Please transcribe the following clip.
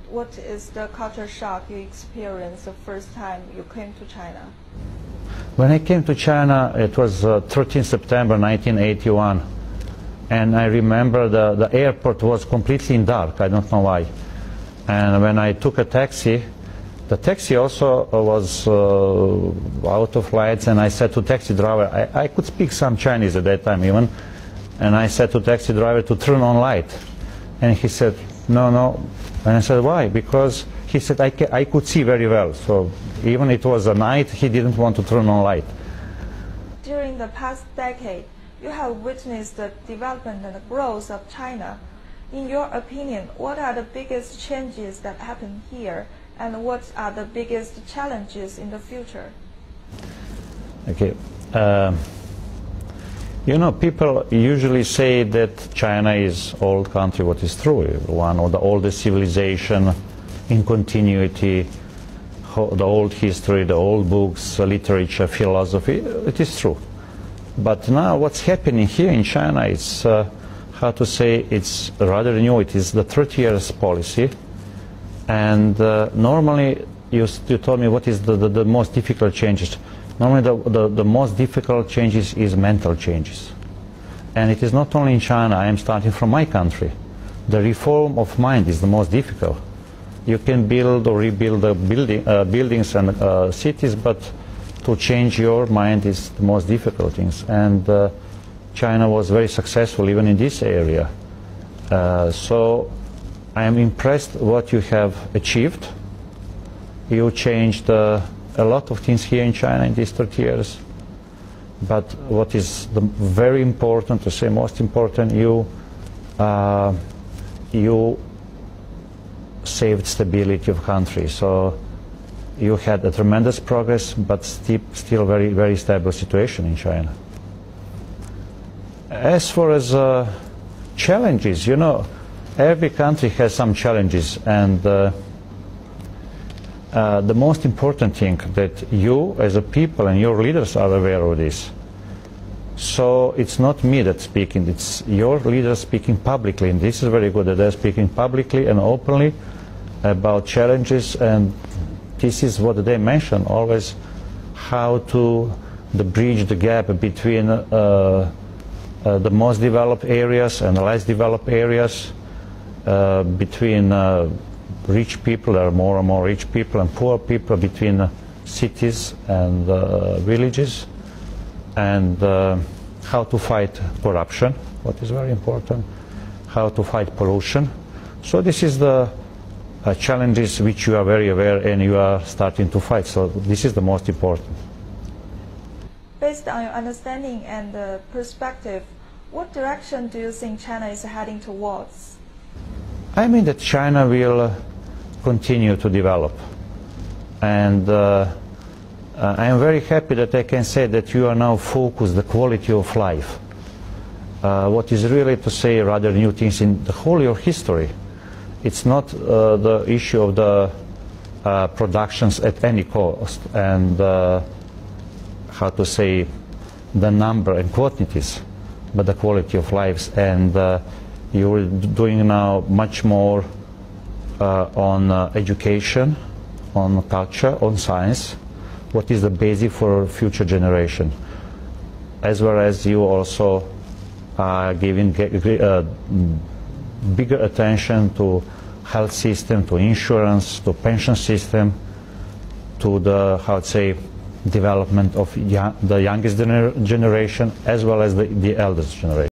what is the culture shock you experienced the first time you came to China? When I came to China, it was 13 September 1981. And I remember the airport was completely in dark. I don't know why. And when I took a taxi, the taxi also was out of lights, and I said to taxi driver, I could speak some Chinese at that time even, and I said to taxi driver to turn on light. And he said, no, no. And I said, why? Because he said, I could see very well. So even it was a night, he didn't want to turn on light. During the past decade, you have witnessed the development and the growth of China. In your opinion, what are the biggest changes that happen here, and what are the biggest challenges in the future? Okay. You know, people usually say that China is old country, what is true. One of the oldest civilization in continuity, the old history, the old books, literature, philosophy, it is true. But now what's happening here in China is, how to say, it's rather new. It is the 30 years policy. And normally, you told me what is the most difficult changes. Normally the most difficult changes is mental changes. And it is not only in China. I am starting from my country. The reform of mind is the most difficult. You can build or rebuild buildings and cities, but to change your mind is the most difficult things. And China was very successful even in this area. So I am impressed what you have achieved. You changed a lot of things here in China in these 30 years. But what is very important, to say most important, you saved stability of country. So you had a tremendous progress, but still very, very stable situation in China. As far as challenges, you know, every country has some challenges, and the most important thing that you as a people and your leaders are aware of this. So it's not me that's speaking, it's your leaders speaking publicly, and this is very good that they're speaking publicly and openly about challenges, and this is what they mention always, how to bridge the gap between the most developed areas and the less developed areas, between rich people, there are more and more rich people, and poor people, between cities and villages, and how to fight corruption, what is very important, how to fight pollution. So this is the challenges which you are very aware and you are starting to fight. So this is the most important. Based on your understanding and perspective, what direction do you think China is heading towards? I mean that China will continue to develop. And I am very happy that I can say that you are now focused on the quality of life. What is really, to say, rather new things in the whole of your history. It's not the issue of the productions at any cost and how to say the number and quantities, but the quality of lives. And you're doing now much more on education, on culture, on science, what is the basis for future generation, as well as you also are giving bigger attention to health system, to insurance, to pension system, to the, how to say, development of the youngest generation as well as the eldest generation.